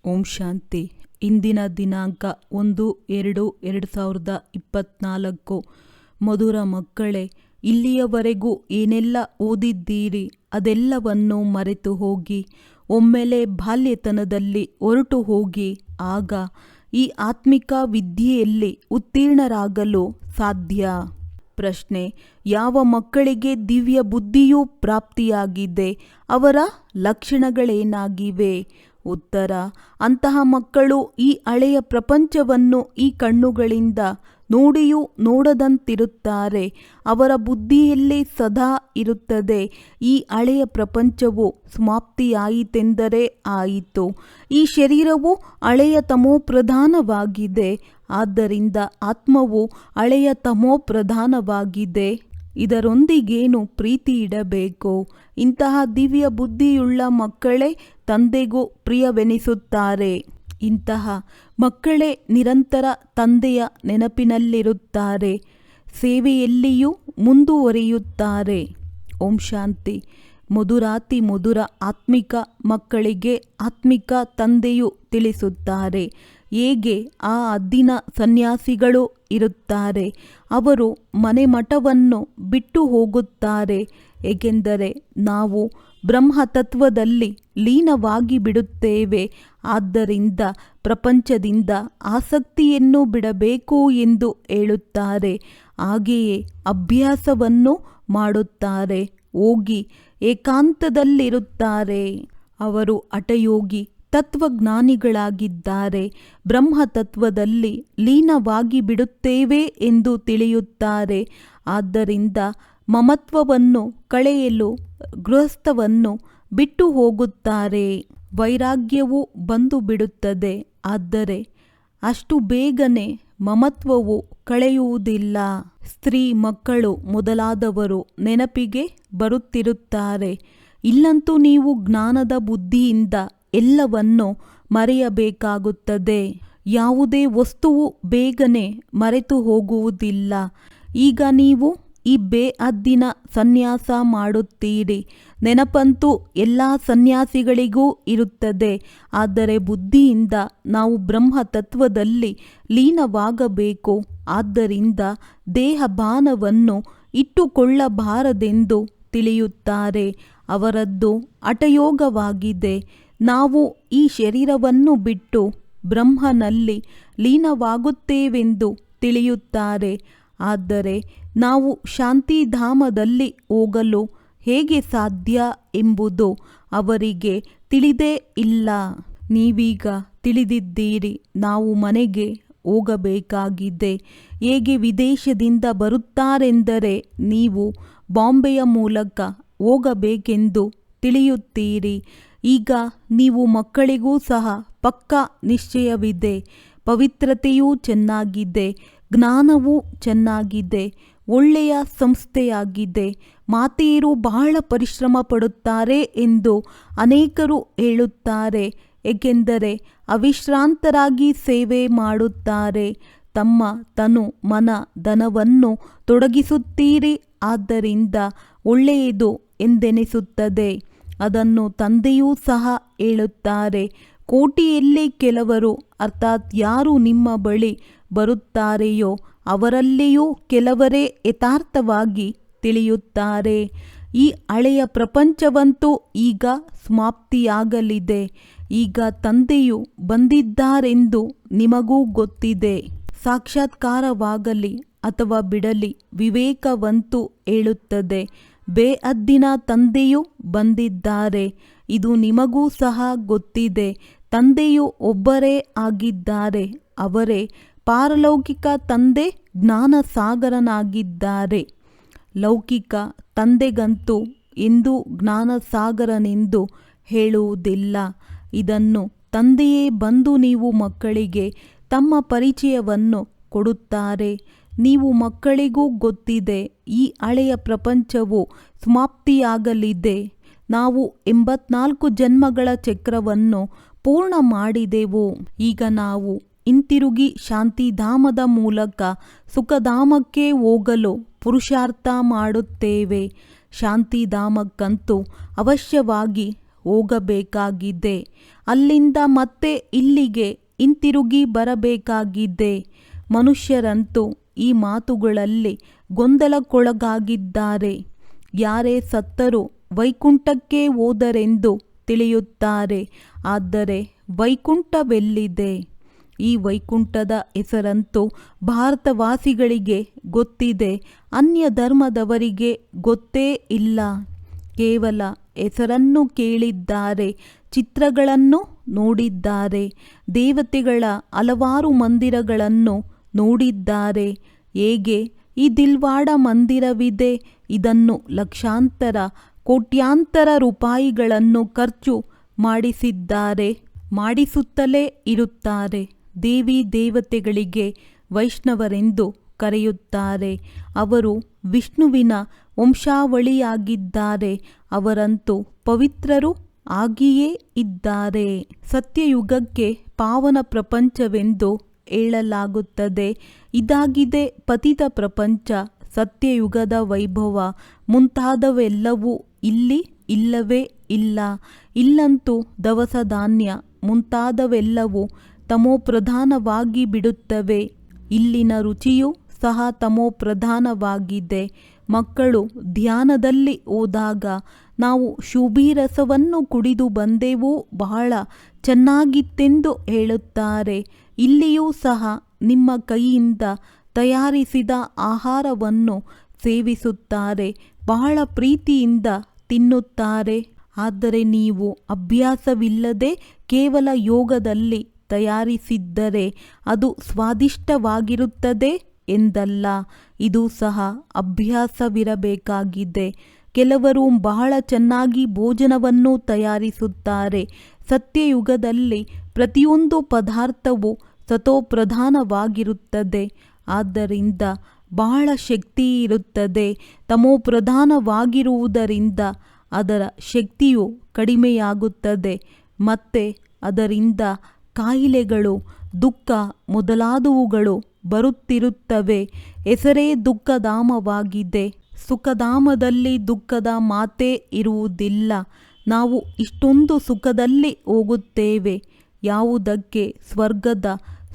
ಓಂ ಶಾಂತಿ. ಇಂದಿನ ದಿನಾಂಕ 1-2-2024. ಮಧುರ ಮಕ್ಕಳೇ, ಇಲ್ಲಿಯವರೆಗೂ ಏನೆಲ್ಲ ಓದಿದ್ದೀರಿ ಅದೆಲ್ಲವನ್ನು ಮರೆತು ಹೋಗಿ ಒಮ್ಮೆಲೆ ಬಾಲ್ಯತನದಲ್ಲಿ ಹೊರಟು ಹೋಗಿ. ಆಗ ಈ ಆತ್ಮಿಕ ವಿದ್ಯೆಯಲ್ಲಿ ಉತ್ತೀರ್ಣರಾಗಲು ಸಾಧ್ಯ. ಪ್ರಶ್ನೆ: ಯಾವ ಮಕ್ಕಳಿಗೆ ದಿವ್ಯ ಬುದ್ಧಿಯು ಪ್ರಾಪ್ತಿಯಾಗಿದೆ, ಅವರ ಲಕ್ಷಣಗಳೇನಾಗಿವೆ? ಉತ್ತರ: ಅಂತಹ ಮಕ್ಕಳು ಈ ಹಳೆಯ ಪ್ರಪಂಚವನ್ನು ಈ ಕಣ್ಣುಗಳಿಂದ ನೋಡಿಯೂ ನೋಡದಂತಿರುತ್ತಾರೆ. ಅವರ ಬುದ್ಧಿಯಲ್ಲಿ ಸದಾ ಇರುತ್ತದೆ, ಈ ಹಳೆಯ ಪ್ರಪಂಚವು ಸಮಾಪ್ತಿಯಾಯಿತೆಂದರೆ ಆಯಿತು. ಈ ಶರೀರವು ಹಳೆಯ ತಮೋಪ್ರಧಾನವಾಗಿದೆ, ಆದ್ದರಿಂದ ಆತ್ಮವು ಹಳೆಯ ತಮೋಪ್ರಧಾನವಾಗಿದೆ. ಇದರೊಂದಿಗೇನು ಪ್ರೀತಿ ಇಡಬೇಕು? ಇಂತಹ ದಿವ್ಯ ಬುದ್ಧಿಯುಳ್ಳ ಮಕ್ಕಳೇ ತಂದೆಗೂ ಪ್ರಿಯವೆನಿಸುತ್ತಾರೆ. ಇಂತಹ ಮಕ್ಕಳೇ ನಿರಂತರ ತಂದೆಯ ನೆನಪಿನಲ್ಲಿರುತ್ತಾರೆ, ಸೇವೆಯಲ್ಲಿಯೂ ಮುಂದುವರಿಯುತ್ತಾರೆ. ಓಂ ಶಾಂತಿ. ಮಧುರಾತಿ ಮಧುರ ಆತ್ಮಿಕ ಮಕ್ಕಳಿಗೆ ಆತ್ಮಿಕ ತಂದೆಯು ತಿಳಿಸುತ್ತಾರೆ ಹೇಗೆ ಆ ಹದ್ದಿನ ಸನ್ಯಾಸಿಗಳು ಇರುತ್ತಾರೆ. ಅವರು ಮನೆ ಮಠವನ್ನು ಬಿಟ್ಟು ಹೋಗುತ್ತಾರೆ, ಏಕೆಂದರೆ ನಾವು ಬ್ರಹ್ಮತತ್ವದಲ್ಲಿ ಲೀನವಾಗಿ ಬಿಡುತ್ತೇವೆ. ಆದ್ದರಿಂದ ಪ್ರಪಂಚದಿಂದ ಆಸಕ್ತಿಯನ್ನು ಬಿಡಬೇಕು ಎಂದು ಹೇಳುತ್ತಾರೆ. ಹಾಗೆಯೇ ಅಭ್ಯಾಸವನ್ನು ಮಾಡುತ್ತಾರೆ. ಹೋಗಿ ಏಕಾಂತದಲ್ಲಿರುತ್ತಾರೆ. ಅವರು ಹಠಯೋಗಿ ತತ್ವಜ್ಞಾನಿಗಳಾಗಿದ್ದಾರೆ. ಬ್ರಹ್ಮತತ್ವದಲ್ಲಿ ಲೀನವಾಗಿ ಬಿಡುತ್ತೇವೆ ಎಂದು ತಿಳಿಯುತ್ತಾರೆ. ಆದ್ದರಿಂದ ಮಮತ್ವವನ್ನು ಕಳೆಯಲು ಗೃಹಸ್ಥವನ್ನು ಬಿಟ್ಟು ಹೋಗುತ್ತಾರೆ. ವೈರಾಗ್ಯವು ಬಂದು ಬಿಡುತ್ತದೆ, ಆದರೆ ಅಷ್ಟು ಬೇಗನೆ ಮಮತ್ವವು ಕಳೆಯುವುದಿಲ್ಲ. ಸ್ತ್ರೀ ಮಕ್ಕಳು ಮೊದಲಾದವರು ನೆನಪಿಗೆ ಬರುತ್ತಿರುತ್ತಾರೆ. ಇಲ್ಲಂತೂ ನೀವು ಜ್ಞಾನದ ಬುದ್ಧಿಯಿಂದ ಎಲ್ಲವನ್ನು ಮರೆಯಬೇಕಾಗುತ್ತದೆ. ಯಾವುದೇ ವಸ್ತುವು ಬೇಗನೆ ಮರೆತು ಹೋಗುವುದಿಲ್ಲ. ಈಗ ನೀವು ಈ ಬೇಹದ್ದಿನ ಸನ್ಯಾಸ ಮಾಡುತ್ತೀರಿ. ನೆನಪಂತೂ ಎಲ್ಲ ಸನ್ಯಾಸಿಗಳಿಗೂ ಇರುತ್ತದೆ, ಆದರೆ ಬುದ್ಧಿಯಿಂದ ನಾವು ಬ್ರಹ್ಮತತ್ವದಲ್ಲಿ ಲೀನವಾಗಬೇಕು. ಆದ್ದರಿಂದ ದೇಹಭಾನವನ್ನು ಇಟ್ಟುಕೊಳ್ಳಬಾರದೆಂದು ತಿಳಿಯುತ್ತಾರೆ. ಅವರದ್ದು ಹಠಯೋಗವಾಗಿದೆ. ನಾವು ಈ ಶರೀರವನ್ನು ಬಿಟ್ಟು ಬ್ರಹ್ಮನಲ್ಲಿ ಲೀನವಾಗುತ್ತೇವೆಂದು ತಿಳಿಯುತ್ತಾರೆ. ಆದರೆ ನಾವು ಶಾಂತಿಧಾಮದಲ್ಲಿ ಹೋಗಲು ಹೇಗೆ ಸಾಧ್ಯ ಎಂಬುದು ಅವರಿಗೆ ತಿಳಿದೇ ಇಲ್ಲ. ನೀವೀಗ ತಿಳಿದಿದ್ದೀರಿ, ನಾವು ಮನೆಗೆ ಹೋಗಬೇಕಾಗಿದೆ. ಹೇಗೆ ವಿದೇಶದಿಂದ ಬರುತ್ತಾರೆಂದರೆ ನೀವು ಬಾಂಬೆಯ ಮೂಲಕ ಹೋಗಬೇಕೆಂದು ತಿಳಿಯುತ್ತೀರಿ. ಈಗ ನೀವು ಮಕ್ಕಳಿಗೂ ಸಹ ಪಕ್ಕಾ ನಿಶ್ಚಯವಿದೆ. ಪವಿತ್ರತೆಯೂ ಚೆನ್ನಾಗಿದೆ, ಜ್ಞಾನವೂ ಚೆನ್ನಾಗಿದೆ, ಒಳ್ಳೆಯ ಸಂಸ್ಥೆಯಾಗಿದೆ. ಮಾತೆಯರು ಬಹಳ ಪರಿಶ್ರಮ ಪಡುತ್ತಾರೆ ಎಂದು ಅನೇಕರು ಹೇಳುತ್ತಾರೆ, ಏಕೆಂದರೆ ಅವಿಶ್ರಾಂತರಾಗಿ ಸೇವೆ ಮಾಡುತ್ತಾರೆ. ತಮ್ಮ ತನು ಮನ ಧನವನ್ನು ತೊಡಗಿಸುತ್ತೀರಿ, ಆದ್ದರಿಂದ ಒಳ್ಳೆಯದು ಎಂದೆನಿಸುತ್ತದೆ. ಅದನ್ನು ತಂದೆಯೂ ಸಹ ಹೇಳುತ್ತಾರೆ. ಕೋಟಿಯಲ್ಲಿ ಕೆಲವರು, ಅರ್ಥಾತ್ ಯಾರು ನಿಮ್ಮ ಬಳಿ ಬರುತ್ತಾರೆಯೋ ಅವರಲ್ಲಿಯೂ ಕೆಲವರೇ ಯಥಾರ್ಥವಾಗಿ ತಿಳಿಯುತ್ತಾರೆ. ಈ ಹಳೆಯ ಪ್ರಪಂಚವಂತೂ ಈಗ ಸಮಾಪ್ತಿಯಾಗಲಿದೆ. ಈಗ ತಂದೆಯು ಬಂದಿದ್ದಾರೆಂದು ನಿಮಗೂ ಗೊತ್ತಿದೆ. ಸಾಕ್ಷಾತ್ಕಾರವಾಗಲಿ ಅಥವಾ ಬಿಡಲಿ, ವಿವೇಕವಂತೂ ಹೇಳುತ್ತದೆ, ಬೇಹದ್ದಿನ ತಂದೆಯು ಬಂದಿದ್ದಾರೆ. ಇದು ನಿಮಗೂ ಸಹ ಗೊತ್ತಿದೆ. ತಂದೆಯು ಒಬ್ಬರೇ ಆಗಿದ್ದಾರೆ. ಅವರೇ ಪಾರಲೌಕಿಕ ತಂದೆ, ಜ್ಞಾನಸಾಗರನಾಗಿದ್ದಾರೆ. ಲೌಕಿಕ ತಂದೆಗಂತೂ ಎಂದೂ ಜ್ಞಾನಸಾಗರನೆಂದು ಹೇಳುವುದಿಲ್ಲ. ಇದನ್ನು ತಂದೆಯೇ ಬಂದು ನೀವು ಮಕ್ಕಳಿಗೆ ತಮ್ಮ ಪರಿಚಯವನ್ನು ಕೊಡುತ್ತಾರೆ. ನೀವು ಮಕ್ಕಳಿಗೂ ಗೊತ್ತಿದೆ, ಈ ಹಳೆಯ ಪ್ರಪಂಚವು ಸಮಾಪ್ತಿಯಾಗಲಿದೆ. ನಾವು 84 ಜನ್ಮಗಳ ಚಕ್ರವನ್ನು ಪೂರ್ಣ ಮಾಡಿದೆವು. ಈಗ ನಾವು ಹಿಂತಿರುಗಿ ಶಾಂತಿಧಾಮದ ಮೂಲಕ ಸುಖಧಾಮಕ್ಕೆ ಹೋಗಲು ಪುರುಷಾರ್ಥ ಮಾಡುತ್ತೇವೆ. ಶಾಂತಿಧಾಮಕ್ಕಂತೂ ಅವಶ್ಯವಾಗಿ ಹೋಗಬೇಕಾಗಿದೆ. ಅಲ್ಲಿಂದ ಮತ್ತೆ ಇಲ್ಲಿಗೆ ಹಿಂತಿರುಗಿ ಬರಬೇಕಾಗಿದೆ. ಮನುಷ್ಯರಂತೂ ಈ ಮಾತುಗಳಲ್ಲಿ ಗೊಂದಲಕ್ಕೊಳಗಾಗಿದ್ದಾರೆ. ಯಾರೇ ಸತ್ತರೂ ವೈಕುಂಠಕ್ಕೆ ಹೋದರೆಂದು ತಿಳಿಯುತ್ತಾರೆ. ಆದರೆ ವೈಕುಂಠವೆಲ್ಲಿದೆ? ಈ ವೈಕುಂಠದ ಹೆಸರಂತೂ ಭಾರತವಾಸಿಗಳಿಗೆ ಗೊತ್ತಿದೆ, ಅನ್ಯ ಧರ್ಮದವರಿಗೆ ಗೊತ್ತೇ ಇಲ್ಲ. ಕೇವಲ ಹೆಸರನ್ನು ಕೇಳಿದ್ದಾರೆ, ಚಿತ್ರಗಳನ್ನು ನೋಡಿದ್ದಾರೆ, ದೇವತೆಗಳ ಹಲವಾರು ಮಂದಿರಗಳನ್ನು ನೋಡಿದ್ದಾರೆ. ಹೇಗೆ ಈ ದಿಲ್ವಾಡ ಮಂದಿರವಿದೆ, ಇದನ್ನು ಲಕ್ಷಾಂತರ ಕೋಟ್ಯಾಂತರ ರೂಪಾಯಿಗಳನ್ನು ಖರ್ಚು ಮಾಡಿಸಿದ್ದಾರೆ, ಮಾಡಿಸುತ್ತಲೇ ಇರುತ್ತಾರೆ. ದೇವಿ ದೇವತೆಗಳಿಗೆ ವೈಷ್ಣವರೆಂದು ಕರೆಯುತ್ತಾರೆ. ಅವರು ವಿಷ್ಣುವಿನ ವಂಶಾವಳಿಯಾಗಿದ್ದಾರೆ. ಅವರಂತೂ ಪವಿತ್ರರು ಆಗಿಯೇ ಇದ್ದಾರೆ. ಸತ್ಯಯುಗಕ್ಕೆ ಪಾವನ ಪ್ರಪಂಚವೆಂದು ಹೇಳಲಾಗುತ್ತದೆ. ಇದಾಗಿದೆ ಪತಿತ ಪ್ರಪಂಚ. ಸತ್ಯಯುಗದ ವೈಭವ ಮುಂತಾದವೆಲ್ಲವೂ ಇಲ್ಲಿ ಇಲ್ಲವೇ ಇಲ್ಲ. ಇಲ್ಲಂತೂ ದವಸ ಧಾನ್ಯ ಮುಂತಾದವೆಲ್ಲವೂ ತಮೋಪ್ರಧಾನವಾಗಿ ಬಿಡುತ್ತವೆ. ಇಲ್ಲಿನ ರುಚಿಯೂ ಸಹ ತಮೋಪ್ರಧಾನವಾಗಿದೆ. ಮಕ್ಕಳು ಧ್ಯಾನದಲ್ಲಿ ಹೋದಾಗ ನಾವು ಶುಭೀರಸವನ್ನು ಕುಡಿದು ಬಂದೆವು, ಬಹಳ ಚೆನ್ನಾಗಿತ್ತೆಂದು ಹೇಳುತ್ತಾರೆ. ಇಲ್ಲಿಯೂ ಸಹ ನಿಮ್ಮ ಕೈಯಿಂದ ತಯಾರಿಸಿದ ಆಹಾರವನ್ನು ಸೇವಿಸುತ್ತಾರೆ, ಬಹಳ ಪ್ರೀತಿಯಿಂದ ತಿನ್ನುತ್ತಾರೆ. ಆದರೆ ನೀವು ಅಭ್ಯಾಸವಿಲ್ಲದೆ ಕೇವಲ ಯೋಗದಲ್ಲಿ ತಯಾರಿಸಿದ್ದರೆ ಅದು ಸ್ವಾದಿಷ್ಟವಾಗಿರುತ್ತದೆ ಎಂದಲ್ಲ. ಇದು ಸಹ ಅಭ್ಯಾಸವಿರಬೇಕಾಗಿದೆ. ಕೆಲವರು ಬಹಳ ಚೆನ್ನಾಗಿ ಭೋಜನವನ್ನು ತಯಾರಿಸುತ್ತಾರೆ. ಸತ್ಯಯುಗದಲ್ಲಿ ಪ್ರತಿಯೊಂದು ಪದಾರ್ಥವೂ ಸತೋಪ್ರಧಾನವಾಗಿರುತ್ತದೆ. ಆದ್ದರಿಂದ ಬಹಳ ಶಕ್ತಿ ಇರುತ್ತದೆ. ತಮೋಪ್ರಧಾನವಾಗಿರುವುದರಿಂದ ಅದರ ಶಕ್ತಿಯು ಕಡಿಮೆಯಾಗುತ್ತದೆ. ಮತ್ತೆ ಅದರಿಂದ ಕಾಯಿಲೆಗಳು, ದುಃಖ ಮೊದಲಾದವುಗಳು ಬರುತ್ತಿರುತ್ತವೆ. ಹೆಸರೇ ದುಃಖಧಾಮವಾಗಿದೆ. ಸುಖಧಾಮದಲ್ಲಿ ದುಃಖದ ಮಾತೇ ಇರುವುದಿಲ್ಲ. ನಾವು ಇಷ್ಟೊಂದು ಸುಖದಲ್ಲಿ ಹೋಗುತ್ತೇವೆ. ಯಾವುದಕ್ಕೆ ಸ್ವರ್ಗದ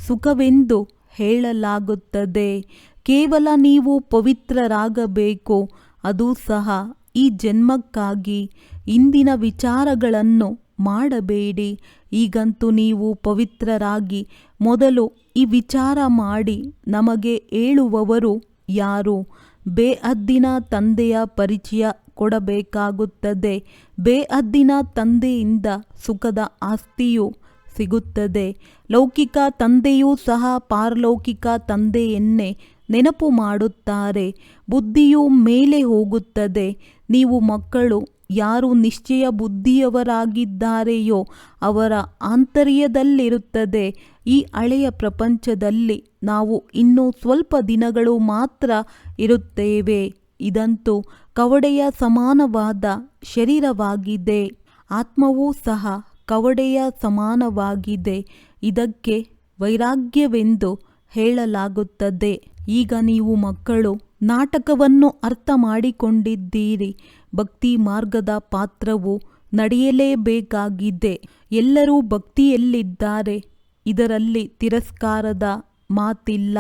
ಸುಖವೆಂದು ಹೇಳಲಾಗುತ್ತದೆ. ಕೇವಲ ನೀವು ಪವಿತ್ರರಾಗಬೇಕು, ಅದು ಸಹ ಈ ಜನ್ಮಕ್ಕಾಗಿ. ಇಂದಿನ ವಿಚಾರಗಳನ್ನು ಮಾಡಬೇಡಿ. ಈಗಂತೂ ನೀವು ಪವಿತ್ರರಾಗಿ ಮೊದಲು ಈ ವಿಚಾರ ಮಾಡಿ. ನಮಗೆ ಹೇಳುವವರು ಯಾರು? ಬೇಹದ್ದಿನ ತಂದೆಯ ಪರಿಚಯ ಕೊಡಬೇಕಾಗುತ್ತದೆ. ಬೇಹದ್ದಿನ ತಂದೆಯಿಂದ ಸುಖದ ಆಸ್ತಿಯು ಸಿಗುತ್ತದೆ. ಲೌಕಿಕ ತಂದೆಯೂ ಸಹ ಪಾರಲೌಕಿಕ ತಂದೆಯನ್ನೇ ನೆನಪು ಮಾಡುತ್ತಾರೆ. ಬುದ್ಧಿಯು ಮೇಲೆ ಹೋಗುತ್ತದೆ. ನೀವು ಮಕ್ಕಳು ಯಾರು ನಿಶ್ಚಯ ಬುದ್ಧಿಯವರಾಗಿದ್ದಾರೆಯೋ ಅವರ ಆಂತರ್ಯದಲ್ಲಿರುತ್ತದೆ. ಈ ಹಳೆಯ ಪ್ರಪಂಚದಲ್ಲಿ ನಾವು ಇನ್ನೂ ಸ್ವಲ್ಪ ದಿನಗಳು ಮಾತ್ರ ಇರುತ್ತೇವೆ. ಇದಂತೂ ಕವಡೆಯ ಸಮಾನವಾದ ಶರೀರವಾಗಿದೆ. ಆತ್ಮವೂ ಸಹ ಕವಡೆಯ ಸಮಾನವಾಗಿದೆ. ಇದಕ್ಕೆ ವೈರಾಗ್ಯವೆಂದು ಹೇಳಲಾಗುತ್ತದೆ. ಈಗ ನೀವು ಮಕ್ಕಳು ನಾಟಕವನ್ನು ಅರ್ಥ ಮಾಡಿಕೊಂಡಿದ್ದೀರಿ. ಭಕ್ತಿ ಮಾರ್ಗದ ಪಾತ್ರವು ನಡೆಯಲೇಬೇಕಾಗಿದೆ. ಎಲ್ಲರೂ ಭಕ್ತಿಯಲ್ಲಿದ್ದಾರೆ. ಇದರಲ್ಲಿ ತಿರಸ್ಕಾರದ ಮಾತಿಲ್ಲ.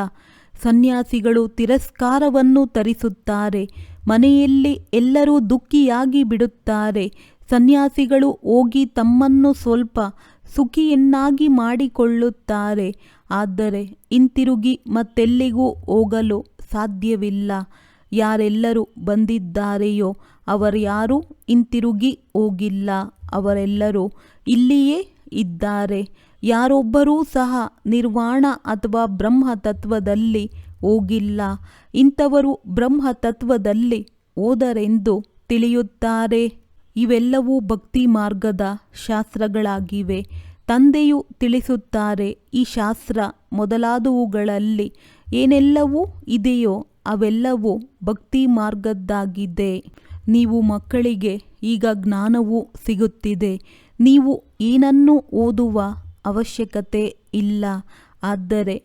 ಸನ್ಯಾಸಿಗಳು ತಿರಸ್ಕಾರವನ್ನು ತರಿಸುತ್ತಾರೆ. ಮನೆಯಲ್ಲಿ ಎಲ್ಲರೂ ದುಃಖಿಯಾಗಿ ಬಿಡುತ್ತಾರೆ. ಸನ್ಯಾಸಿಗಳು ಹೋಗಿ ತಮ್ಮನ್ನು ಸ್ವಲ್ಪ ಸುಖಿಯನ್ನಾಗಿ ಮಾಡಿಕೊಳ್ಳುತ್ತಾರೆ. ಆದರೆ ಹಿಂತಿರುಗಿ ಮತ್ತೆಲ್ಲಿಗೂ ಹೋಗಲು ಸಾಧ್ಯವಿಲ್ಲ. ಯಾರೆಲ್ಲರೂ ಬಂದಿದ್ದಾರೆಯೋ ಅವರ್ಯಾರೂ ಹಿಂತಿರುಗಿ ಹೋಗಿಲ್ಲ. ಅವರೆಲ್ಲರೂ ಇಲ್ಲಿಯೇ ಇದ್ದಾರೆ. ಯಾರೊಬ್ಬರೂ ಸಹ ನಿರ್ವಾಣ ಅಥವಾ ಬ್ರಹ್ಮತತ್ವದಲ್ಲಿ ಹೋಗಿಲ್ಲ. ಇಂಥವರು ಬ್ರಹ್ಮತತ್ವದಲ್ಲಿ ಹೋದರೆಂದು ತಿಳಿಯುತ್ತಾರೆ. ಇವೆಲ್ಲವೂ ಭಕ್ತಿ ಮಾರ್ಗದ ಶಾಸ್ತ್ರಗಳಾಗಿವೆ. ತಂದೆಯು ತಿಳಿಸುತ್ತಾರೆ, ಈ ಶಾಸ್ತ್ರ ಮೊದಲಾದವುಗಳಲ್ಲಿ ಏನೆಲ್ಲವೂ ಇದೆಯೋ ಅವೆಲ್ಲವೂ ಭಕ್ತಿ ಮಾರ್ಗದ್ದಾಗಿದೆ. ನೀವು ಮಕ್ಕಳಿಗೆ ಈಗ ಜ್ಞಾನವೂ ಸಿಗುತ್ತಿದೆ. ನೀವು ಏನನ್ನೂ ಓದುವ ಅವಶ್ಯಕತೆ ಇಲ್ಲ. ಆದರೆ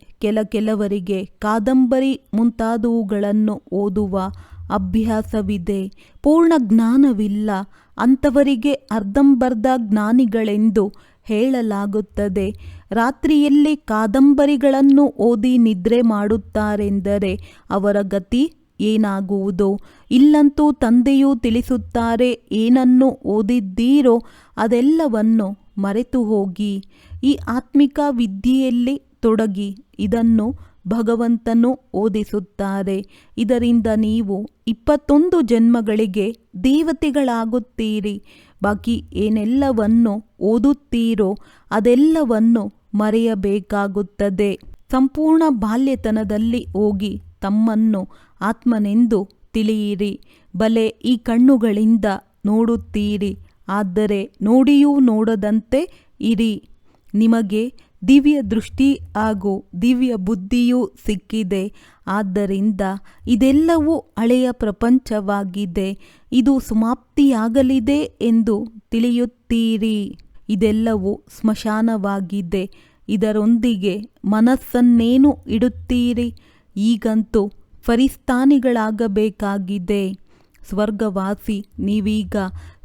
ಕೆಲವರಿಗೆ ಕಾದಂಬರಿ ಮುಂತಾದವುಗಳನ್ನು ಓದುವ ಅಭ್ಯಾಸವಿದೆ. ಪೂರ್ಣ ಜ್ಞಾನವಿಲ್ಲ. ಅಂಥವರಿಗೆ ಅರ್ಧಂಬರ್ಧ ಜ್ಞಾನಿಗಳೆಂದು ಹೇಳಲಾಗುತ್ತದೆ. ರಾತ್ರಿಯಲ್ಲಿ ಕಾದಂಬರಿಗಳನ್ನು ಓದಿ ನಿದ್ರೆ ಮಾಡುತ್ತಾರೆಂದರೆ ಅವರ ಗತಿ ಏನಾಗುವುದು? ಇಲ್ಲಂತೂ ತಂದೆಯು ತಿಳಿಸುತ್ತಾರೆ, ಏನನ್ನು ಓದಿದ್ದೀರೋ ಅದೆಲ್ಲವನ್ನು ಮರೆತು ಹೋಗಿ ಈ ಆತ್ಮಿಕ ವಿದ್ಯೆಯಲ್ಲಿ ತೊಡಗಿ. ಇದನ್ನು ಭಗವಂತನು ಓದಿಸುತ್ತಾರೆ. ಇದರಿಂದ ನೀವು 21 ಜನ್ಮಗಳಿಗೆ ದೇವತೆಗಳಾಗುತ್ತೀರಿ. ಬಾಕಿ ಏನೆಲ್ಲವನ್ನು ಓದುತ್ತೀರೋ ಅದೆಲ್ಲವನ್ನು ಮರೆಯಬೇಕಾಗುತ್ತದೆ. ಸಂಪೂರ್ಣ ಬಾಲ್ಯತನದಲ್ಲಿ ಹೋಗಿ ತಮ್ಮನ್ನು ಆತ್ಮನೆಂದು ತಿಳಿಯಿರಿ. ಬಲೆ ಈ ಕಣ್ಣುಗಳಿಂದ ನೋಡುತ್ತೀರಿ, ಆದರೆ ನೋಡಿಯೂ ನೋಡದಂತೆ ಇರಿ. ನಿಮಗೆ ದಿವ್ಯ ದೃಷ್ಟಿ ಹಾಗೂ ದಿವ್ಯ ಬುದ್ಧಿಯೂ ಸಿಕ್ಕಿದೆ. ಆದ್ದರಿಂದ ಇದೆಲ್ಲವೂ ಹಳೆಯ ಪ್ರಪಂಚವಾಗಿದೆ. ಇದು ಸಮಾಪ್ತಿಯಾಗಲಿದೆ ಎಂದು ತಿಳಿಯುತ್ತೀರಿ. ಇದೆಲ್ಲವೂ ಸ್ಮಶಾನವಾಗಿದೆ. ಇದರೊಂದಿಗೆ ಮನಸ್ಸನ್ನೇನು ಇಡುತ್ತೀರಿ? ಈಗಂತೂ ಫರಿಸ್ತಾನಿಗಳಾಗಬೇಕಾಗಿದೆ. ಸ್ವರ್ಗವಾಸಿ ನೀವೀಗ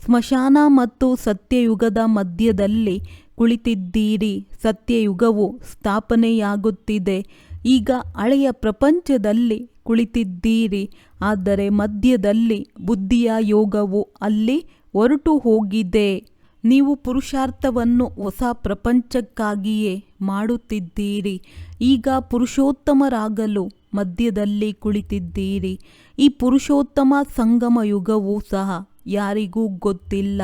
ಸ್ಮಶಾನ ಮತ್ತು ಸತ್ಯಯುಗದ ಮಧ್ಯದಲ್ಲಿ ಕುಳಿತಿದ್ದೀರಿ. ಸತ್ಯಯುಗವು ಸ್ಥಾಪನೆಯಾಗುತ್ತಿದೆ. ಈಗ ಹಳೆಯ ಪ್ರಪಂಚದಲ್ಲಿ ಕುಳಿತಿದ್ದೀರಿ. ಆದರೆ ಮಧ್ಯದಲ್ಲಿ ಬುದ್ಧಿಯ ಯೋಗವು ಅಲ್ಲಿ ಹೊರಟು ಹೋಗಿದೆ. ನೀವು ಪುರುಷಾರ್ಥವನ್ನು ಹೊಸ ಪ್ರಪಂಚಕ್ಕಾಗಿಯೇ ಮಾಡುತ್ತಿದ್ದೀರಿ. ಈಗ ಪುರುಷೋತ್ತಮರಾಗಲು ಮಧ್ಯದಲ್ಲಿ ಕುಳಿತಿದ್ದೀರಿ. ಈ ಪುರುಷೋತ್ತಮ ಸಂಗಮ ಯುಗವೂ ಸಹ ಯಾರಿಗೂ ಗೊತ್ತಿಲ್ಲ.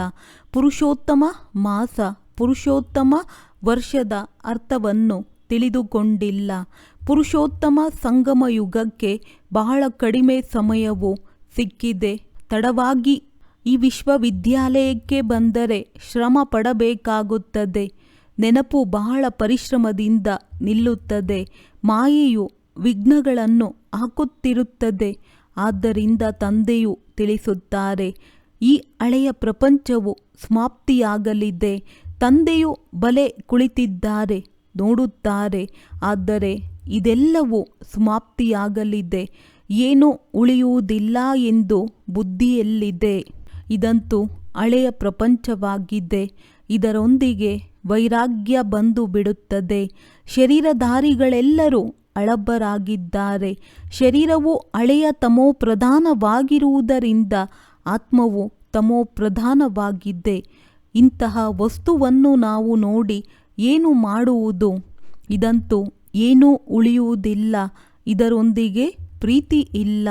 ಪುರುಷೋತ್ತಮ ಮಾಸ, ಪುರುಷೋತ್ತಮ ವರ್ಷದ ಅರ್ಥವನ್ನು ತಿಳಿದುಕೊಂಡಿಲ್ಲ. ಪುರುಷೋತ್ತಮ ಸಂಗಮ ಯುಗಕ್ಕೆ ಬಹಳ ಕಡಿಮೆ ಸಮಯವು ಸಿಕ್ಕಿದೆ. ತಡವಾಗಿ ಈ ವಿಶ್ವವಿದ್ಯಾಲಯಕ್ಕೆ ಬಂದರೆ ಶ್ರಮ ಪಡಬೇಕಾಗುತ್ತದೆ. ನೆನಪು ಬಹಳ ಪರಿಶ್ರಮದಿಂದ ನಿಲ್ಲುತ್ತದೆ. ಮಾಯೆಯು ವಿಘ್ನಗಳನ್ನು ಹಾಕುತ್ತಿರುತ್ತದೆ. ಆದ್ದರಿಂದ ತಂದೆಯು ತಿಳಿಸುತ್ತಾರೆ, ಈ ಹಳೆಯ ಪ್ರಪಂಚವು ಸಮಾಪ್ತಿಯಾಗಲಿದೆ. ತಂದೆಯು ಬಲೆ ಕುಳಿತಿದ್ದಾರೆ, ನೋಡುತ್ತಾರೆ. ಆದರೆ ಇದೆಲ್ಲವೂ ಸಮಾಪ್ತಿಯಾಗಲಿದೆ. ಏನೂ ಉಳಿಯುವುದಿಲ್ಲ ಎಂದು ಬುದ್ಧಿಯಲ್ಲಿದೆ. ಇದಂತೂ ಹಳೆಯ ಪ್ರಪಂಚವಾಗಿದೆ. ಇದರೊಂದಿಗೆ ವೈರಾಗ್ಯ ಬಂದು ಬಿಡುತ್ತದೆ. ಶರೀರಧಾರಿಗಳೆಲ್ಲರೂ ಹಳಬರಾಗಿದ್ದಾರೆ. ಶರೀರವು ಹಳೆಯ ತಮೋಪ್ರಧಾನವಾಗಿರುವುದರಿಂದ ಆತ್ಮವು ತಮೋಪ್ರಧಾನವಾಗಿದೆ. ಇಂತಹ ವಸ್ತುವನ್ನು ನಾವು ನೋಡಿ ಏನು ಮಾಡುವುದು? ಇದಂತೂ ಏನೂ ಉಳಿಯುವುದಿಲ್ಲ. ಇದರೊಂದಿಗೆ ಪ್ರೀತಿ ಇಲ್ಲ.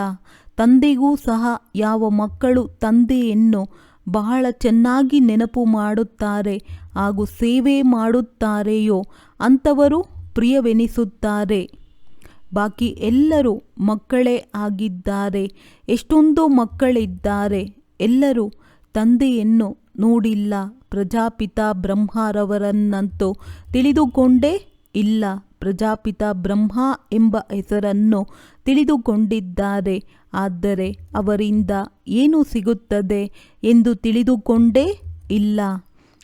ತಂದೆಗೂ ಸಹ ಯಾವ ಮಕ್ಕಳು ತಂದೆಯನ್ನು ಬಹಳ ಚೆನ್ನಾಗಿ ನೆನಪು ಮಾಡುತ್ತಾರೆ ಹಾಗೂ ಸೇವೆ ಮಾಡುತ್ತಾರೆಯೋ ಅಂಥವರು ಪ್ರಿಯವೆನಿಸುತ್ತಾರೆ. ಬಾಕಿ ಎಲ್ಲರೂ ಮಕ್ಕಳೇ ಆಗಿದ್ದಾರೆ. ಎಷ್ಟೊಂದು ಮಕ್ಕಳಿದ್ದಾರೆ. ಎಲ್ಲರೂ ತಂದೆಯನ್ನು ನೋಡಿಲ್ಲ. ಪ್ರಜಾಪಿತ ಬ್ರಹ್ಮರವರನ್ನಂತೂ ತಿಳಿದುಕೊಂಡೇ ಇಲ್ಲ. ಪ್ರಜಾಪಿತ ಬ್ರಹ್ಮ ಎಂಬ ಹೆಸರನ್ನು ತಿಳಿದುಕೊಂಡಿದ್ದಾರೆ. ಆದರೆ ಅವರಿಂದ ಏನು ಸಿಗುತ್ತದೆ ಎಂದು ತಿಳಿದುಕೊಂಡೇ ಇಲ್ಲ.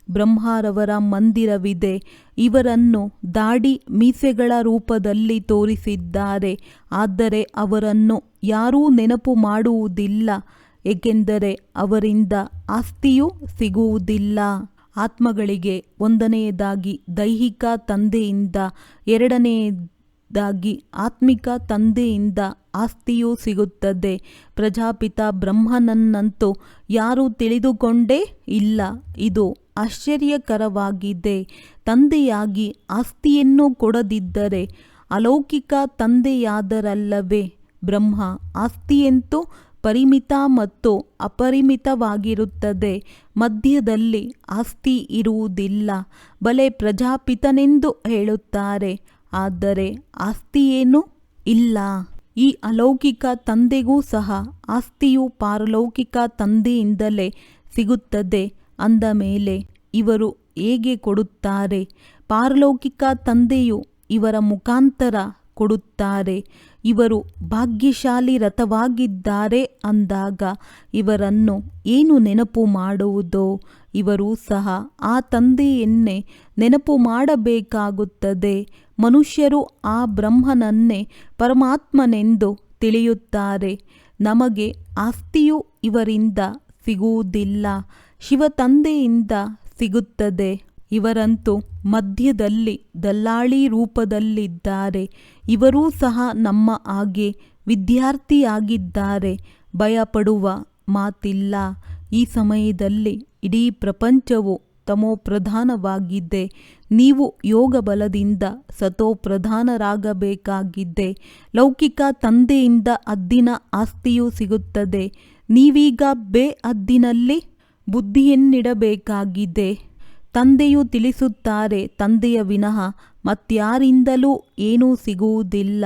ಬ್ರಹ್ಮರವರ ಮಂದಿರವಿದೆ. ಇವರನ್ನು ದಾಡಿ ಮೀಸೆಗಳ ರೂಪದಲ್ಲಿ ತೋರಿಸಿದ್ದಾರೆ. ಆದರೆ ಅವರನ್ನು ಯಾರೂ ನೆನಪು ಮಾಡುವುದಿಲ್ಲ, ಏಕೆಂದರೆ ಅವರಿಂದ ಆಸ್ತಿಯೂ ಸಿಗುವುದಿಲ್ಲ. ಆತ್ಮಗಳಿಗೆ ಒಂದನೆಯದಾಗಿ ದೈಹಿಕ ತಂದೆಯಿಂದ, ಎರಡನೆಯದಾಗಿ ಆತ್ಮಿಕ ತಂದೆಯಿಂದ ಆಸ್ತಿಯೂ ಸಿಗುತ್ತದೆ. ಪ್ರಜಾಪಿತ ಬ್ರಹ್ಮನನ್ನಂತೂ ಯಾರೂ ತಿಳಿದುಕೊಂಡೇ ಇಲ್ಲ. ಇದು ಆಶ್ಚರ್ಯಕರವಾಗಿದೆ. ತಂದೆಯಾಗಿ ಆಸ್ತಿಯನ್ನು ಕೊಡದಿದ್ದರೆ ಅಲೌಕಿಕ ತಂದೆಯಾದರಲ್ಲವೇ? ಬ್ರಹ್ಮ ಆಸ್ತಿಯಂತೂ ಪರಿಮಿತ ಮತ್ತು ಅಪರಿಮಿತವಾಗಿರುತ್ತದೆ. ಮಧ್ಯದಲ್ಲಿ ಆಸ್ತಿ ಇರುವುದಿಲ್ಲ. ಬಲೆ ಪ್ರಜಾಪಿತನೆಂದು ಹೇಳುತ್ತಾರೆ, ಆದರೆ ಆಸ್ತಿಯೇನೂ ಇಲ್ಲ. ಈ ಅಲೌಕಿಕ ತಂದೆಗೂ ಸಹ ಆಸ್ತಿಯು ಪಾರಲೌಕಿಕ ತಂದೆಯಿಂದಲೇ ಸಿಗುತ್ತದೆ. ಅಂದ ಮೇಲೆ ಇವರು ಹೇಗೆ ಕೊಡುತ್ತಾರೆ? ಪಾರಲೌಕಿಕ ತಂದೆಯು ಇವರ ಮುಖಾಂತರ ಕೊಡುತ್ತಾರೆ. ಇವರು ಭಾಗ್ಯಶಾಲಿ ರಥವಾಗಿದ್ದಾರೆ ಅಂದಾಗ ಇವರನ್ನು ಏನು ನೆನಪು ಮಾಡುವುದೋ? ಇವರೂ ಸಹ ಆ ತಂದೆಯನ್ನೇ ನೆನಪು ಮಾಡಬೇಕಾಗುತ್ತದೆ. ಮನುಷ್ಯರು ಆ ಬ್ರಹ್ಮನನ್ನೇ ಪರಮಾತ್ಮನೆಂದು ತಿಳಿಯುತ್ತಾರೆ. ನಮಗೆ ಆಸ್ತಿಯು ಇವರಿಂದ ಸಿಗುವುದಿಲ್ಲ, ಶಿವ ತಂದೆಯಿಂದ ಸಿಗುತ್ತದೆ. ಇವರಂತೂ ಮಧ್ಯದಲ್ಲಿ ದಲ್ಲಾಳಿ ರೂಪದಲ್ಲಿದ್ದಾರೆ. ಇವರೂ ಸಹ ನಮ್ಮ ಹಾಗೆ ವಿದ್ಯಾರ್ಥಿಯಾಗಿದ್ದಾರೆ. ಭಯಪಡುವ ಮಾತಿಲ್ಲ. ಈ ಸಮಯದಲ್ಲಿ ಇಡೀ ಪ್ರಪಂಚವು ತಮೋಪ್ರಧಾನವಾಗಿದೆ. ನೀವು ಯೋಗ ಬಲದಿಂದ ಸತೋಪ್ರಧಾನರಾಗಬೇಕಾಗಿದೆ. ಲೌಕಿಕ ತಂದೆಯಿಂದ ಹದ್ದಿನ ಆಸ್ತಿಯೂ ಸಿಗುತ್ತದೆ. ನೀವೀಗ ಹದ್ದಿನಲ್ಲಿ ಬುದ್ಧಿಯನ್ನಿಡಬೇಕಾಗಿದೆ. ತಂದೆಯು ತಿಳಿಸುತ್ತಾರೆ, ತಂದೆಯ ವಿನಃ ಮತ್ಯಾರಿಂದಲೂ ಏನೂ ಸಿಗುವುದಿಲ್ಲ.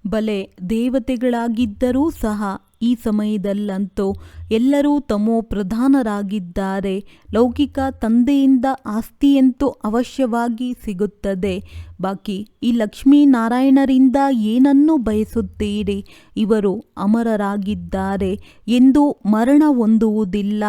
ಬಲೆ ದೇವತೆಗಳಾಗಿದ್ದರೂ ಸಹ ಈ ಸಮಯದಲ್ಲಂತೂ ಎಲ್ಲರೂ ತಮೋಪ್ರಧಾನರಾಗಿದ್ದಾರೆ. ಲೌಕಿಕ ತಂದೆಯಿಂದ ಆಸ್ತಿಯಂತೂ ಅವಶ್ಯವಾಗಿ ಸಿಗುತ್ತದೆ. ಬಾಕಿ ಈ ಲಕ್ಷ್ಮೀನಾರಾಯಣರಿಂದ ಏನನ್ನು ಬಯಸುತ್ತೀರಿ? ಇವರು ಅಮರರಾಗಿದ್ದಾರೆ ಎಂದು ಮರಣ ಹೊಂದುವುದಿಲ್ಲ.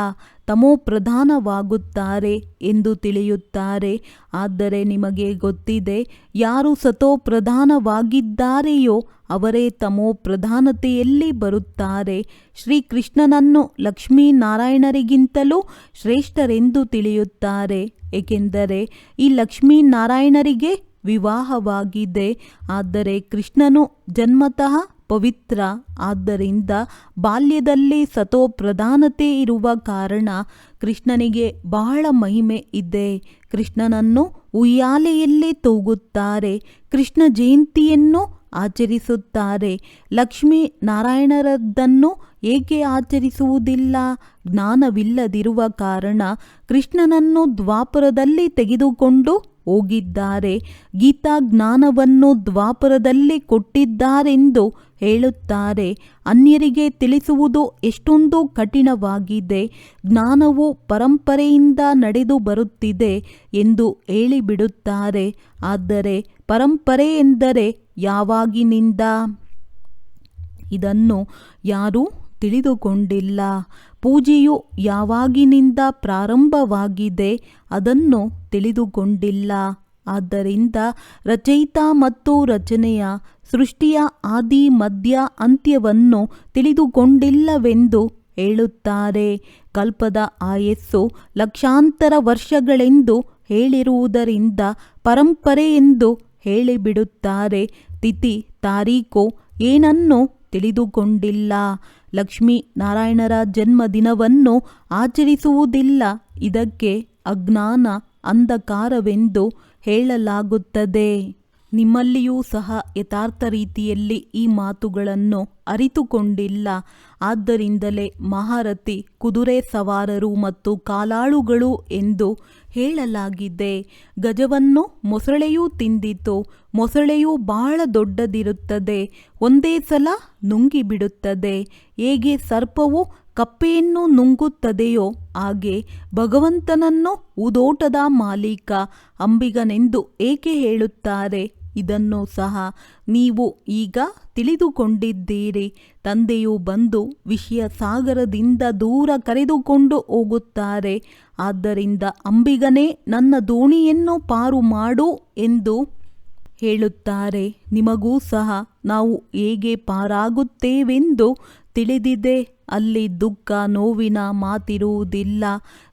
ತಮೋಪ್ರಧಾನವಾಗುತ್ತಾರೆ ಎಂದು ತಿಳಿಯುತ್ತಾರೆ. ಆದರೆ ನಿಮಗೆ ಗೊತ್ತಿದೆ, ಯಾರು ಸತೋಪ್ರಧಾನವಾಗಿದ್ದಾರೆಯೋ ಅವರೇ ತಮೋಪ್ರಧಾನತೆಯಲ್ಲಿ ಬರುತ್ತಾರೆ. ಶ್ರೀಕೃಷ್ಣನನ್ನು ಲಕ್ಷ್ಮೀನಾರಾಯಣರಿಗಿಂತಲೂ ಶ್ರೇಷ್ಠರೆಂದು ತಿಳಿಯುತ್ತಾರೆ. ಏಕೆಂದರೆ ಈ ಲಕ್ಷ್ಮೀನಾರಾಯಣರಿಗೆ ವಿವಾಹವಾಗಿದೆ. ಆದರೆ ಕೃಷ್ಣನು ಜನ್ಮತಃ ಪವಿತ್ರ. ಆದ್ದರಿಂದ ಬಾಲ್ಯದಲ್ಲಿ ಸತೋಪ್ರಧಾನತೆ ಇರುವ ಕಾರಣ ಕೃಷ್ಣನಿಗೆ ಬಹಳ ಮಹಿಮೆ ಇದೆ. ಕೃಷ್ಣನನ್ನು ಉಯ್ಯಾಲೆಯಲ್ಲಿ ತೂಗುತ್ತಾರೆ. ಕೃಷ್ಣ ಜಯಂತಿಯನ್ನು ಆಚರಿಸುತ್ತಾರೆ. ಲಕ್ಷ್ಮೀ ನಾರಾಯಣರದ್ದನ್ನು ಏಕೆ ಆಚರಿಸುವುದಿಲ್ಲ? ಜ್ಞಾನವಿಲ್ಲದಿರುವ ಕಾರಣ ಕೃಷ್ಣನನ್ನು ದ್ವಾಪರದಲ್ಲಿ ತೆಗೆದುಕೊಂಡು ಹೋಗಿದ್ದಾರೆ. ಗೀತಾ ಜ್ಞಾನವನ್ನು ದ್ವಾಪರದಲ್ಲಿ ಕೊಟ್ಟಿದ್ದಾರೆಂದು ಹೇಳುತ್ತಾರೆ. ಅನ್ಯರಿಗೆ ತಿಳಿಸುವುದು ಎಷ್ಟೊಂದು ಕಠಿಣವಾಗಿದೆ. ಜ್ಞಾನವು ಪರಂಪರೆಯಿಂದ ನಡೆದು ಬರುತ್ತಿದೆ ಎಂದು ಹೇಳಿಬಿಡುತ್ತಾರೆ. ಆದರೆ ಪರಂಪರೆ ಎಂದರೆ ಯಾವಾಗಿನಿಂದ? ಇದನ್ನು ಯಾರೂ ತಿಳಿದುಕೊಂಡಿಲ್ಲ. ಪೂಜೆಯು ಯಾವಾಗಿನಿಂದ ಪ್ರಾರಂಭವಾಗಿದೆ ಅದನ್ನು ತಿಳಿದುಕೊಂಡಿಲ್ಲ. ಆದ್ದರಿಂದ ರಚಯಿತ ಮತ್ತು ರಚನೆಯ ಸೃಷ್ಟಿಯ ಆದಿ ಮಧ್ಯ ಅಂತ್ಯವನ್ನು ತಿಳಿದುಕೊಂಡಿಲ್ಲವೆಂದು ಹೇಳುತ್ತಾರೆ. ಕಲ್ಪದ ಆಯಸ್ಸು ಲಕ್ಷಾಂತರ ವರ್ಷಗಳೆಂದು ಹೇಳಿರುವುದರಿಂದ ಪರಂಪರೆ ಎಂದು ಹೇಳಿಬಿಡುತ್ತಾರೆ. ತಿಥಿ ತಾರೀಖು ಏನನ್ನೂ ತಿಳಿದುಕೊಂಡಿಲ್ಲ. ಲಕ್ಷ್ಮೀ ನಾರಾಯಣರ ಜನ್ಮದಿನವನ್ನು ಆಚರಿಸುವುದಿಲ್ಲ. ಇದಕ್ಕೆ ಅಜ್ಞಾನ ಅಂಧಕಾರವೆಂದು ಹೇಳಲಾಗುತ್ತದೆ. ನಿಮ್ಮಲ್ಲಿಯೂ ಸಹ ಯಥಾರ್ಥ ರೀತಿಯಲ್ಲಿ ಈ ಮಾತುಗಳನ್ನು ಅರಿತುಕೊಂಡಿಲ್ಲ. ಆದ್ದರಿಂದಲೇ ಮಹಾರಥಿ, ಕುದುರೆ ಸವಾರರು ಮತ್ತು ಕಾಲಾಳುಗಳು ಎಂದು ಹೇಳಲಾಗಿದೆ. ಗಜವನ್ನು ಮೊಸಳೆಯೂ ತಿಂದಿತು. ಮೊಸಳೆಯು ಬಹಳ ದೊಡ್ಡದಿರುತ್ತದೆ. ಒಂದೇ ಸಲ ನುಂಗಿಬಿಡುತ್ತದೆ. ಹೇಗೆ ಸರ್ಪವು ಕಪ್ಪೆಯನ್ನು ನುಂಗುತ್ತದೆಯೋ ಹಾಗೆ ಭಗವಂತನನ್ನು ಉದೋಟದ ಮಾಲೀಕ ಅಂಬಿಗನೆಂದು ಏಕೆ ಹೇಳುತ್ತಾರೆ? ಇದನ್ನು ಸಹ ನೀವು ಈಗ ತಿಳಿದುಕೊಂಡಿದ್ದೀರಿ. ತಂದೆಯು ಬಂದು ವಿಷಯ ಸಾಗರದಿಂದ ದೂರ ಕರೆದುಕೊಂಡು ಹೋಗುತ್ತಾರೆ. ಆದ್ದರಿಂದ ಅಂಬಿಗನೇ ನನ್ನ ದೋಣಿಯನ್ನು ಪಾರು ಮಾಡು ಎಂದು ಹೇಳುತ್ತಾರೆ. ನಿಮಗೂ ಸಹ ನಾವು ಹೇಗೆ ಪಾರಾಗುತ್ತೇವೆಂದು ತಿಳಿದಿದೆ. ಅಲ್ಲಿ ದುಃಖ ನೋವಿನ ಮಾತಿರುವುದಿಲ್ಲ.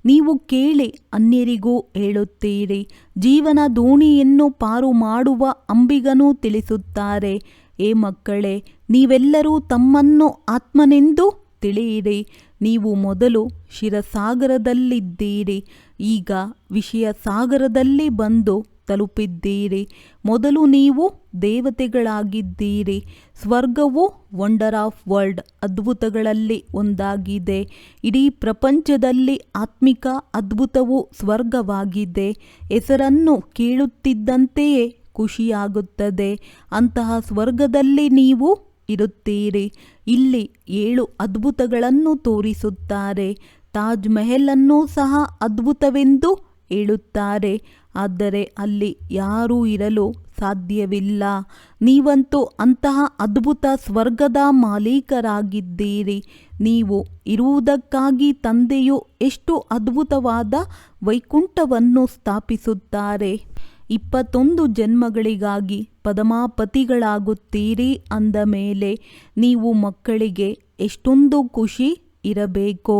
ನೀವು ಕೇಳಿ ಅನ್ಯರಿಗೂ ಹೇಳುತ್ತೀರಿ. ಜೀವನ ದೋಣಿಯನ್ನು ಪಾರು ಮಾಡುವ ಅಂಬಿಗನು ತಿಳಿಸುತ್ತಾರೆ. ಏ ಮಕ್ಕಳೇ, ನೀವೆಲ್ಲರೂ ತಮ್ಮನ್ನು ಆತ್ಮನೆಂದು ತಿಳಿಯಿರಿ. ನೀವು ಮೊದಲು ಶಿರಸಾಗರದಲ್ಲಿದ್ದೀರಿ. ಈಗ ವಿಷಯ ಸಾಗರದಲ್ಲಿ ಬಂದು ತಲುಪಿದ್ದೀರಿ. ಮೊದಲು ನೀವು ದೇವತೆಗಳಾಗಿದ್ದೀರಿ. ಸ್ವರ್ಗವು ವಂಡರ್ ಆಫ್ ವರ್ಲ್ಡ್, ಅದ್ಭುತಗಳಲ್ಲಿ ಒಂದಾಗಿದೆ. ಇಡೀ ಪ್ರಪಂಚದಲ್ಲಿ ಆತ್ಮಿಕ ಅದ್ಭುತವು ಸ್ವರ್ಗವಾಗಿದೆ. ಹೆಸರನ್ನು ಕೇಳುತ್ತಿದ್ದಂತೆಯೇ ಖುಷಿಯಾಗುತ್ತದೆ. ಅಂತಹ ಸ್ವರ್ಗದಲ್ಲಿ ನೀವು ಇರುತ್ತೀರಿ. ಇಲ್ಲಿ 7 ಅದ್ಭುತಗಳನ್ನು ತೋರಿಸುತ್ತಾರೆ. ತಾಜ್ ಮೆಹಲನ್ನು ಸಹ ಅದ್ಭುತವೆಂದು ಹೇಳುತ್ತಾರೆ. ಆದರೆ ಅಲ್ಲಿ ಯಾರೂ ಇರಲು ಸಾಧ್ಯವಿಲ್ಲ. ನೀವಂತೂ ಅಂತಹ ಅದ್ಭುತ ಸ್ವರ್ಗದ ಮಾಲೀಕರಾಗಿದ್ದೀರಿ. ನೀವು ಇರುವುದಕ್ಕಾಗಿ ತಂದೆಯು ಎಷ್ಟು ಅದ್ಭುತವಾದ ವೈಕುಂಠವನ್ನು ಸ್ಥಾಪಿಸುತ್ತಾರೆ. 21 ಜನ್ಮಗಳಿಗಾಗಿ ಪದಮಾಪತಿಗಳಾಗುತ್ತೀರಿ ಅಂದ ಮೇಲೆ ನೀವು ಮಕ್ಕಳಿಗೆ ಎಷ್ಟೊಂದು ಖುಷಿ ಇರಬೇಕೋ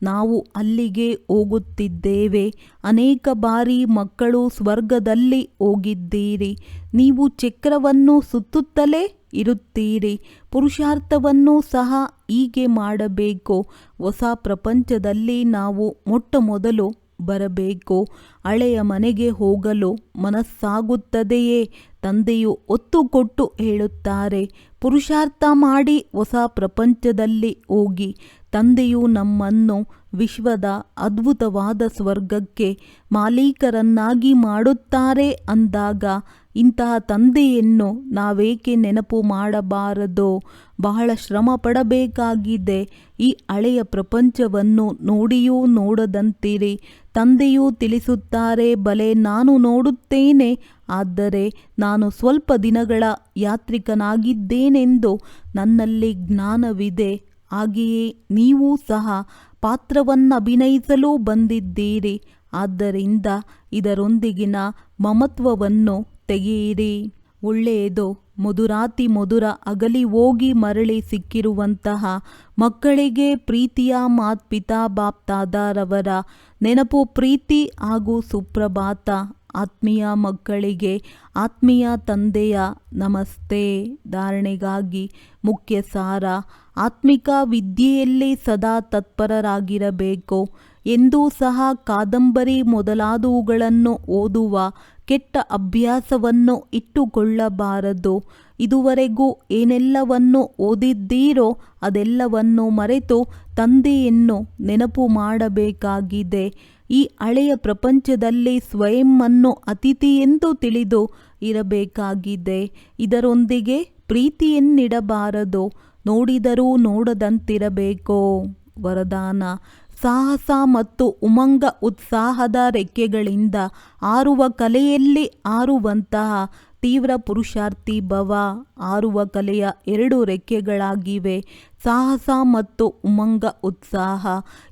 ನಾವು ಅಲ್ಲಿಗೆ ಹೋಗುತ್ತಿದ್ದೇವೆ. ಅನೇಕ ಬಾರಿ ಮಕ್ಕಳು ಸ್ವರ್ಗದಲ್ಲಿ ಹೋಗಿದ್ದೀರಿ. ನೀವು ಚಕ್ರವನ್ನು ಸುತ್ತುತ್ತಲೇ ಇರುತ್ತೀರಿ. ಪುರುಷಾರ್ಥವನ್ನು ಸಹ ಹೀಗೆ ಮಾಡಬೇಕು. ಹೊಸ ಪ್ರಪಂಚದಲ್ಲಿ ನಾವು ಮೊಟ್ಟಮೊದಲು ಬರಬೇಕು. ಹಳೆಯ ಮನೆಗೆ ಹೋಗಲು ಮನಸ್ಸಾಗುತ್ತದೆಯೇ? ತಂದೆಯು ಒತ್ತು ಕೊಟ್ಟು ಹೇಳುತ್ತಾರೆ, ಪುರುಷಾರ್ಥ ಮಾಡಿ ಹೊಸ ಪ್ರಪಂಚದಲ್ಲಿ ಹೋಗಿ. ತಂದೆಯು ನಮ್ಮನ್ನು ವಿಶ್ವದ ಅದ್ಭುತವಾದ ಸ್ವರ್ಗಕ್ಕೆ ಮಾಲೀಕರನ್ನಾಗಿ ಮಾಡುತ್ತಾರೆ ಅಂದಾಗ ಇಂತಹ ತಂದೆಯನ್ನು ನಾವೇಕೆ ನೆನಪು ಮಾಡಬಾರದು? ಬಹಳ ಶ್ರಮ ಪಡಬೇಕಾಗಿದೆ. ಈ ಹಳೆಯ ಪ್ರಪಂಚವನ್ನು ನೋಡಿಯೂ ನೋಡದಂತಿರಿ. ತಂದೆಯೂ ತಿಳಿಸುತ್ತಾರೆ, ಬಲೆ ನಾನು ನೋಡುತ್ತೇನೆ, ಆದರೆ ನಾನು ಸ್ವಲ್ಪ ದಿನಗಳ ಯಾತ್ರಿಕನಾಗಿದ್ದೇನೆಂದು ನನ್ನಲ್ಲಿ ಜ್ಞಾನವಿದೆ. ಹಾಗೆಯೇ ನೀವು ಸಹ ಪಾತ್ರವನ್ನಭಿನಯಿಸಲು ಬಂದಿದ್ದೀರಿ. ಆದ್ದರಿಂದ ಇದರೊಂದಿಗಿನ ಮಮತ್ವವನ್ನು ತೆಗೆಯಿರಿ. ಒಳ್ಳೆಯದು. ಮಧುರಾತಿ ಮಧುರ ಅಗಲಿ ಹೋಗಿ ಮರಳಿ ಸಿಕ್ಕಿರುವಂತಹ ಮಕ್ಕಳಿಗೆ ಪ್ರೀತಿಯ ಮಾತ್ಪಿತಾ ಬಾಪ್ತಾದರವರ ನೆನಪು, ಪ್ರೀತಿ ಹಾಗೂ ಸುಪ್ರಭಾತ. ಆತ್ಮೀಯ ಮಕ್ಕಳಿಗೆ ಆತ್ಮೀಯ ತಂದೆಯ ನಮಸ್ತೆ. ಧಾರಣೆಗಾಗಿ ಮುಖ್ಯ ಸಾರ: ಆತ್ಮಿಕ ವಿದ್ಯೆಯಲ್ಲಿ ಸದಾ ತತ್ಪರರಾಗಿರಬೇಕು. ಎಂದೂ ಸಹ ಕಾದಂಬರಿ ಮೊದಲಾದವುಗಳನ್ನು ಓದುವ ಕೆಟ್ಟ ಅಭ್ಯಾಸವನ್ನು ಇಟ್ಟುಕೊಳ್ಳಬಾರದು. ಇದುವರೆಗೂ ಏನೆಲ್ಲವನ್ನು ಓದಿದ್ದೀರೋ ಅದೆಲ್ಲವನ್ನು ಮರೆತು ತಂದೆಯನ್ನು ನೆನಪು ಮಾಡಬೇಕಾಗಿದೆ. ಈ ಹಳೆಯ ಪ್ರಪಂಚದಲ್ಲಿ ಸ್ವಯಂವನ್ನು ಅತಿಥಿ ಎಂದು ತಿಳಿದು ಇರಬೇಕಾಗಿದೆ. ಇದರೊಂದಿಗೆ ಪ್ರೀತಿಯನ್ನಿಡಬಾರದು. ನೋಡಿದರೂ ನೋಡದಂತಿರಬೇಕು. ವರದಾನ: ಸಾಹಸ ಮತ್ತು ಉಮಂಗ ಉತ್ಸಾಹದ ರೆಕ್ಕೆಗಳಿಂದ ಹಾರುವ ಕಲೆಯಲ್ಲಿ ಹಾರುವಂತಹ ತೀವ್ರ ಪುರುಷಾರ್ಥಿ ಭವ. ಹಾರುವ ಕಲೆಯ 2 ರೆಕ್ಕೆಗಳಾಗಿವೆ: ಸಾಹಸ ಮತ್ತು ಉಮಂಗ ಉತ್ಸಾಹ.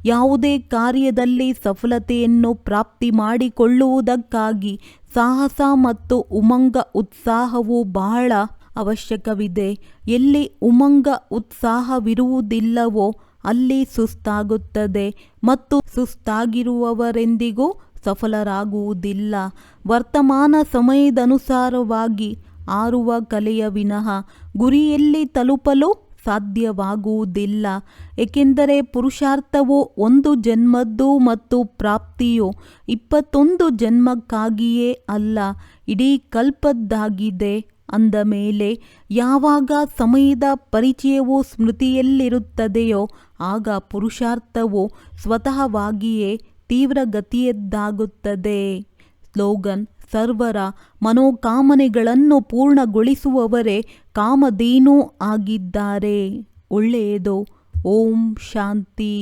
ಯಾವುದೇ ಕಾರ್ಯದಲ್ಲಿ ಸಫಲತೆಯನ್ನು ಪ್ರಾಪ್ತಿ ಮಾಡಿಕೊಳ್ಳುವುದಕ್ಕಾಗಿ ಸಾಹಸ ಮತ್ತು ಉಮಂಗ ಉತ್ಸಾಹವು ಬಹಳ ಅವಶ್ಯಕವಿದೆ. ಎಲ್ಲಿ ಉಮಂಗ ಉತ್ಸಾಹವಿರುವುದಿಲ್ಲವೋ ಅಲ್ಲಿ ಸುಸ್ತಾಗುತ್ತದೆ ಮತ್ತು ಸುಸ್ತಾಗಿರುವವರೆಂದಿಗೂ ಸಫಲರಾಗುವುದಿಲ್ಲ. ವರ್ತಮಾನ ಸಮಯದನುಸಾರವಾಗಿ ಹಾರುವ ಕಲೆಯ ವಿನಃ ಗುರಿಯಲ್ಲಿ ತಲುಪಲು ಸಾಧ್ಯವಾಗುವುದಿಲ್ಲ. ಏಕೆಂದರೆ ಪುರುಷಾರ್ಥವು 1 ಜನ್ಮದ್ದು ಮತ್ತು ಪ್ರಾಪ್ತಿಯು 21 ಜನ್ಮಕ್ಕಾಗಿಯೇ ಅಲ್ಲ, ಇಡೀ ಕಲ್ಪದ್ದಾಗಿದೆ. ಅಂದ ಮೇಲೆ ಯಾವಾಗ ಸಮಯದ ಪರಿಚಯವು ಸ್ಮೃತಿಯಲ್ಲಿರುತ್ತದೆಯೋ ಆಗ ಪುರುಷಾರ್ಥವು ಸ್ವತಃವಾಗಿಯೇ ತೀವ್ರಗತಿಯದ್ದಾಗುತ್ತದೆ. ಸ್ಲೋಗನ್: ಸರ್ವರ ಮನೋಕಾಮನೆಗಳನ್ನು ಪೂರ್ಣಗೊಳಿಸುವವರೇ ಕಾಮಧೇನು ಆಗಿದ್ದಾರೆ. ಒಳ್ಳೆಯದು. ಓಂ ಶಾಂತಿ.